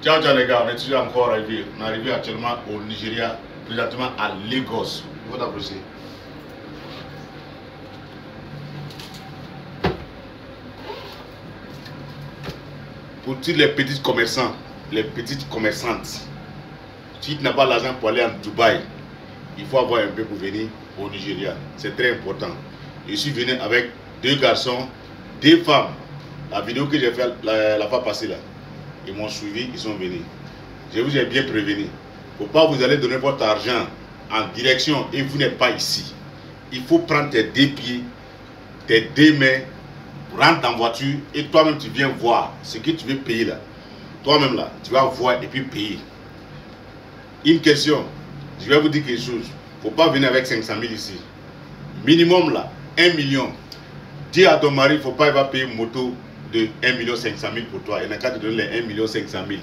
Ciao, ciao les gars, on est toujours encore arrivé. On est arrivé actuellement au Nigeria, présentement à Lagos. Il faut t'approcher. Pour tous les petits commerçants, les petites commerçantes, si tu n'as pas l'argent pour aller en Dubaï, il faut avoir un peu pour venir au Nigeria. C'est très important. Je suis venu avec 2 garçons, 2 femmes. La vidéo que j'ai faite la fois passée là, ils m'ont suivi, ils sont venus. Je vous ai bien prévenu. Il ne faut pas vous aller donner votre argent en direction et vous n'êtes pas ici. Il faut prendre tes 2 pieds, tes 2 mains, rentre dans la voiture et toi-même tu viens voir ce que tu veux payer là. Toi-même là, tu vas voir et puis payer. Une question, je vais vous dire quelque chose. Il ne faut pas venir avec 500 000 ici. Minimum là, 1 million. Dis à ton mari, il ne faut pas il va payer une moto de 1 500 000 pour toi. Il n'a qu'à te donner les 1 500 000.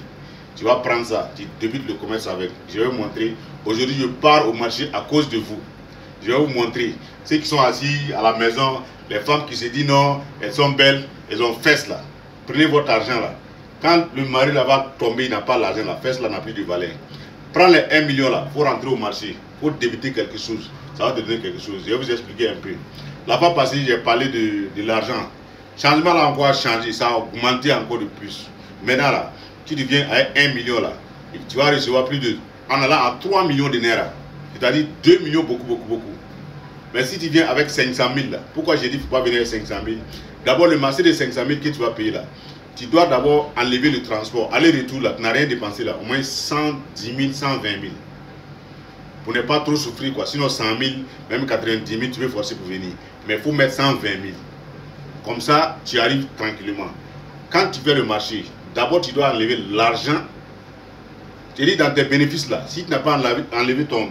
Tu vas prendre ça, tu débutes le commerce avec. Je vais vous montrer. Aujourd'hui, je pars au marché à cause de vous. Je vais vous montrer. Ceux qui sont assis à la maison, les femmes qui se disent non, elles sont belles, elles ont fesses là. Prenez votre argent là. Quand le mari là va tomber, il n'a pas l'argent, la fesse là n'a plus de valeur. Prends les 1 million là, il faut rentrer au marché, il faut débuter quelque chose. Ça va te donner quelque chose. Je vais vous expliquer un peu. La fois passée, j'ai parlé de l'argent. Changement là encore a changé, ça a augmenté encore de plus. Maintenant là, tu deviens avec 1 million là, et tu vas recevoir plus de, en allant à 3 millions de naira. C'est-à-dire 2 millions, beaucoup. Mais si tu viens avec 500 000 là, pourquoi j'ai dit qu'il ne faut pas venir avec 500 000? D'abord, le marché de 500 000 que tu vas payer là, tu dois d'abord enlever le transport. Aller-retour là, tu n'as rien dépensé là, au moins 110 000, 120 000. Pour ne pas trop souffrir quoi. Sinon 100 000, même 90 000, tu veux forcer pour venir. Mais il faut mettre 120 000. Comme ça, tu arrives tranquillement. Quand tu fais le marché, d'abord tu dois enlever l'argent. Tu dis dans tes bénéfices là, si tu n'as pas enlevé ton...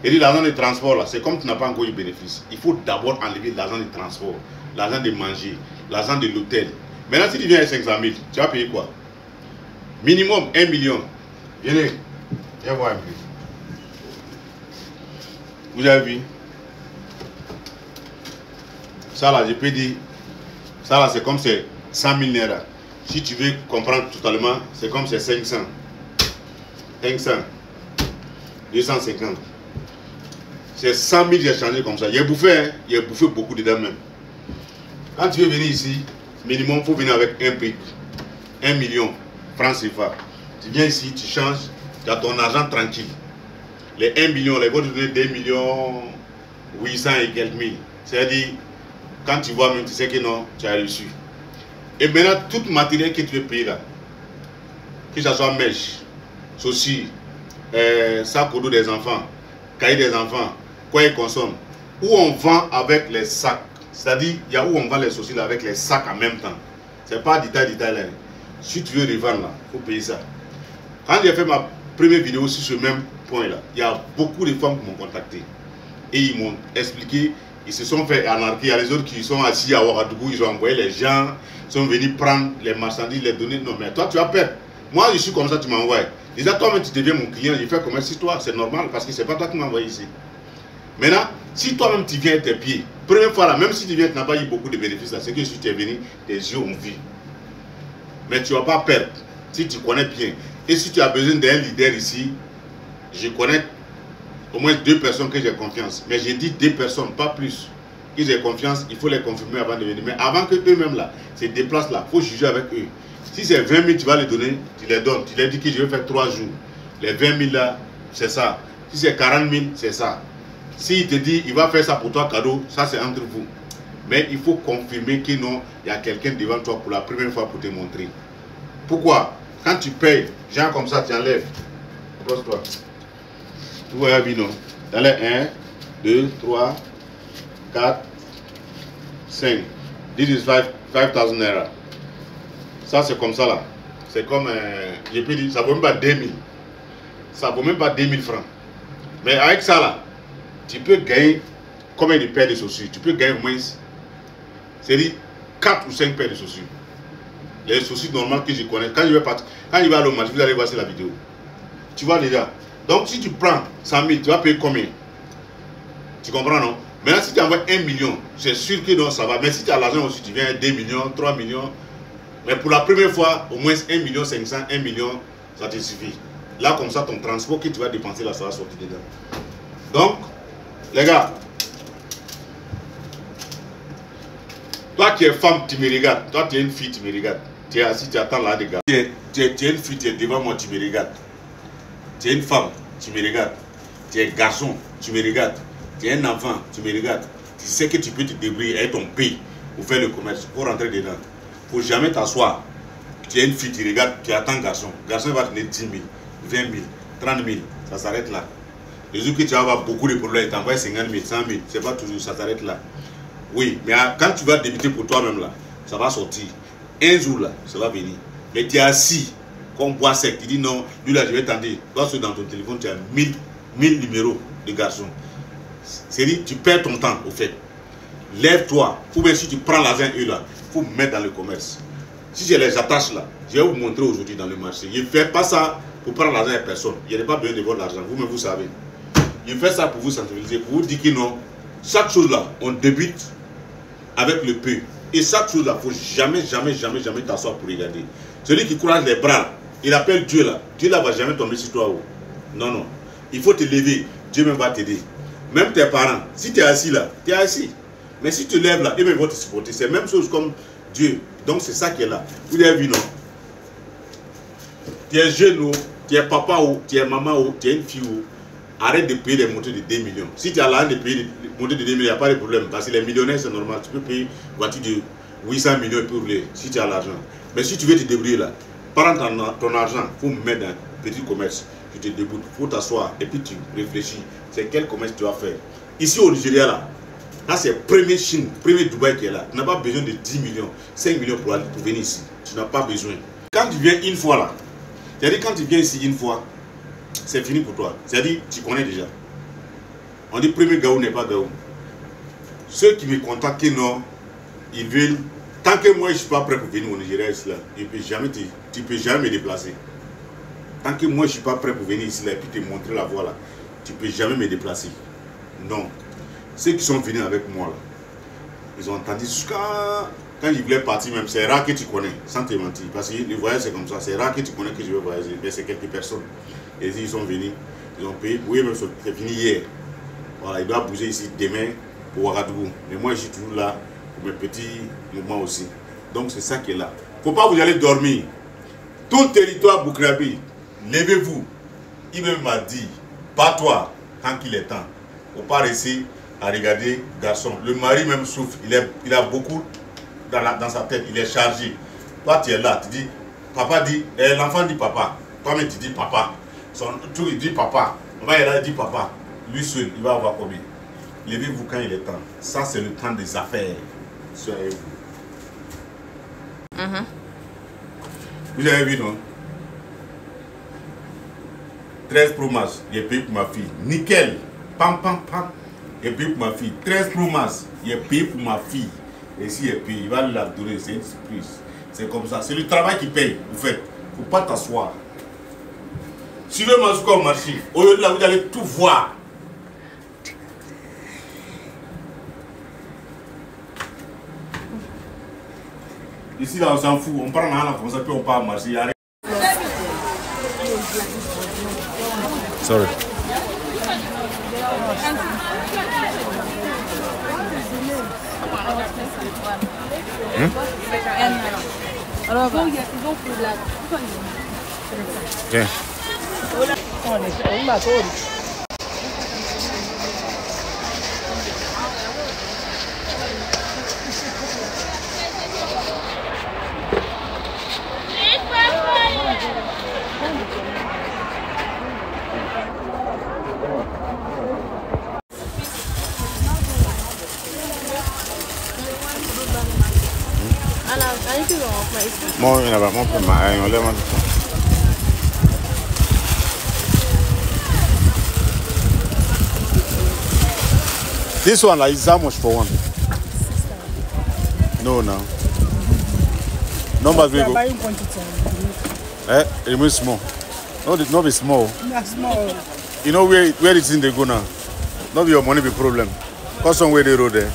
Et l'argent de transport là, c'est comme tu n'as pas encore eu bénéfice. Il faut d'abord enlever l'argent de transport, l'argent de manger, l'argent de l'hôtel. Maintenant si tu viens avec 500 000, tu vas payer quoi? Minimum 1 million. Viens voir un peu. Vous avez vu? Ça là, je peux dire, ça là c'est comme c'est 100 000 naira. Si tu veux comprendre totalement, c'est comme c'est 500, 250. C'est 100 000 j'ai changé comme ça. Il a bouffé, hein? Il a bouffé beaucoup dedans même. Quand tu veux venir ici, minimum, il faut venir avec un brick, 1 million francs CFA. Tu viens ici, tu changes, tu as ton argent tranquille. Les 1 million, là, ils vont te donner 2 millions 800 et quelques mille. C'est-à-dire, quand tu vois même, tu sais que non, tu as reçu. Et maintenant, tout matériel que tu veux payer là, que ce soit mèche, saucisses, sac au dos des enfants, cahier des enfants, quoi ils consomment, où on vend avec les sacs. C'est-à-dire, il y a où on vend les saucisses là, avec les sacs en même temps. Ce n'est pas détail là. Si tu veux revendre là, il faut payer ça. Quand j'ai fait ma première vidéo sur ce même point là, il y a beaucoup de femmes qui m'ont contacté. Et ils m'ont expliqué, ils se sont fait anarquer. Il y a les autres qui sont assis à Ouagadougou, ils ont envoyé les gens, ils sont venus prendre les marchandises, les donner. Non, mais toi, tu vas perdre. Moi, je suis comme ça, tu m'envoies. Déjà, toi-même, tu deviens mon client, je fais commerce sur toi, c'est normal, parce que ce n'est pas toi qui m'as envoyé ici. Maintenant, si toi-même, tu viens avec tes pieds, première fois là, même si tu viens, tu n'as pas eu beaucoup de bénéfices là, c'est que si tu es venu, tes yeux ont vu. Mais tu ne vas pas perdre, si tu connais bien. Et si tu as besoin d'un leader ici, je connais au moins 2 personnes que j'ai confiance. Mais j'ai dit 2 personnes, pas plus. Que j'ai confiance, il faut les confirmer avant de venir. Mais avant que eux-mêmes là se déplacent là, il faut juger avec eux. Si c'est 20 000, tu vas les donner, tu les donnes. Tu leur dis que je vais faire 3 jours. Les 20 000 là, c'est ça. Si c'est 40 000, c'est ça. S'il te dit, il va faire ça pour toi cadeau, ça c'est entre vous. Mais il faut confirmer que non, il y a quelqu'un devant toi pour la première fois pour te montrer. Pourquoi? Quand tu payes, genre comme ça, tu enlèves. Approche-toi. Tu vois, non. Tu enlèves 1, 2, 3, 4, 5. This is 5,000 naira. Ça, c'est comme ça là. C'est comme, je peux dire, ça ne vaut même pas 2 000. Ça ne vaut même pas 2 000 francs. Mais avec ça là, tu peux gagner combien de paires de chaussures? Tu peux gagner au moins, c'est-à-dire 4 ou 5 paires de chaussures. Les chaussures normales que je connais. Quand je vais partir, quand je vais aller au marché, vous allez voir sur la vidéo. Tu vois déjà. Donc si tu prends 100 000, tu vas payer combien? Tu comprends non? Maintenant si tu envoies 1 million, c'est sûr que non, ça va. Mais si tu as l'argent aussi, tu viens à 2 millions, 3 millions. Mais pour la première fois, au moins 1 500 000, 1 million, ça te suffit. Là, comme ça, ton transport que tu vas dépenser là, ça va sortir dedans. Donc, les gars, toi qui es femme, tu me regardes. Toi, tu es une fille, tu me regardes. Tu es assis, tu attends là, les gars. Tu es une fille, tu es devant moi, tu me regardes. Tu es une femme, tu me regardes. Tu es garçon, tu me regardes. Tu es un enfant, tu me regardes. Tu sais que tu peux te débrouiller avec ton pays pour faire le commerce, pour rentrer dedans. Il ne faut jamais t'asseoir. Tu es une fille, tu regardes, tu attends garçon. Garçon va te donner 10 000, 20 000, 30 000. Ça s'arrête là. Les jours que tu vas avoir beaucoup de problèmes, tu t'envoies 50 000, 100 000. C'est pas toujours, ça s'arrête là. Oui, mais quand tu vas débuter pour toi-même là, ça va sortir. Un jour là, ça va venir. Mais tu es assis, comme bois sec. Tu dis non, lui là, je vais t'entendre. Toi, dans ton téléphone, tu as 1000 numéros de garçons. C'est-à-dire, tu perds ton temps, au fait. Lève-toi. Ou bien si tu prends l'argent, eux là, il faut mettre dans le commerce. Si je les attache là, je vais vous montrer aujourd'hui dans le marché. Je ne fais pas ça pour prendre l'argent à personne. Il n'y a pas besoin de votre argent. Vous-même, vous savez. Je fais ça pour vous sensibiliser, pour vous dire que non, chaque chose là, on débute avec le peu. Et chaque chose là, il ne faut jamais t'asseoir pour regarder. Celui qui croise les bras, il appelle Dieu là. Dieu là ne va jamais tomber sur toi. Non, non. Il faut te lever. Dieu même va t'aider. Même tes parents, si tu es assis là, tu es assis. Mais si tu lèves là, ils vont te supporter. C'est la même chose comme Dieu. Donc c'est ça qui est là. Vous avez vu, non? Tu es jeune ou, tu es papa ou, tu es maman ou, tu es une fille ou, arrête de payer des montées de 2 millions. Si tu as l'argent de payer des montées de 2 millions, il n'y a pas de problème. Parce que les millionnaires, c'est normal. Tu peux payer une voiture de 800 millions et puis rouler si tu as l'argent. Mais si tu veux te débrouiller là, prends ton argent, il faut mettre dans un petit commerce. Tu te débrouilles, il faut t'asseoir et puis tu réfléchis. C'est quel commerce tu vas faire. Ici au Nigeria là, là c'est le premier Chine, premier Dubaï qui est là. Tu n'as pas besoin de 10 millions, 5 millions pour venir ici. Tu n'as pas besoin. Quand tu viens une fois là, c'est-à-dire quand tu viens ici une fois, c'est fini pour toi. C'est-à-dire tu connais déjà. On dit premier Gaou n'est pas Gaou. Ceux qui me contactent, non, ils veulent. Tant que moi je ne suis pas prêt pour venir au Nigeria ici là, tu ne peux jamais me déplacer. Tant que moi je ne suis pas prêt pour venir ici là et puis te montrer la voie là, tu ne peux jamais me déplacer. Non. Ceux qui sont venus avec moi là, ils ont entendu quand ils voulaient partir même, c'est rare que tu connais, sans te mentir. Parce que le voyage c'est comme ça, c'est rare que tu connais que je vais voyager. Mais c'est quelques personnes. Et ils sont venus, ils ont payé. Oui, même c'est fini hier. Voilà, ils doivent bouger ici demain pour Ouagadougou. Mais moi je suis toujours là pour mes petits mouvements aussi. Donc c'est ça qui est là. Il ne faut pas vous aller dormir. Tout territoire Boukrabi, levez-vous. Il m'a dit, pas toi, tant qu'il est temps. Il ne faut pas rester à regarder garçon. Le mari même souffre. Il a beaucoup dans sa tête. Il est chargé. Toi, tu es là. Tu dis, papa dit, l'enfant dit papa. Toi-même, tu dis papa. Son truc, il dit papa. On va y aller, il dit papa. Lui seul, il va avoir combien? Levez-vous quand il est temps. Ça, c'est le temps des affaires. Soyez-vous. Vous avez vu, non? 13 Pro Max, il est payé pour ma fille. Nickel. Pam, pam, pam. Il est payé pour ma fille. 13 Pro Max, il est payé pour ma fille. Et s'il est payé, il va la donner. C'est une surprise. C'est comme ça. C'est le travail qui paye, en fait. Il ne faut pas t'asseoir. Suivez moi jusqu'au marché. Au lieu de là, vous allez tout voir. Ici, là, on s'en fout. On prend la comme ça, puis on part marcher. Sorry. Okay. This one like, is how much for one? No, no. Numbers will go. It means small. No, be small. Not small. You know where it's in they go now. Not be your money be problem. Cause somewhere they road there.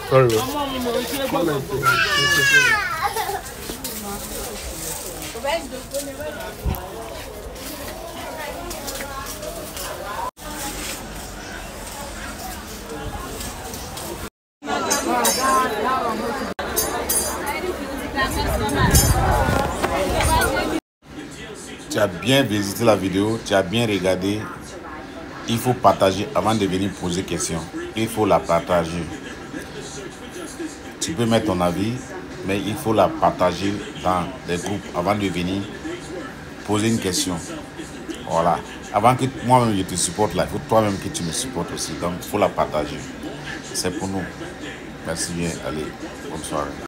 Sorry, Tu as bien visité la vidéo, tu as bien regardé. Il faut partager avant de venir poser question. Il faut la partager. Tu peux mettre ton avis, mais il faut la partager dans les groupes avant de venir poser une question. Voilà. Avant que moi-même je te supporte là, il faut toi-même que tu me supportes aussi. Donc il faut la partager. C'est pour nous. Merci bien. Allez, bonne soirée.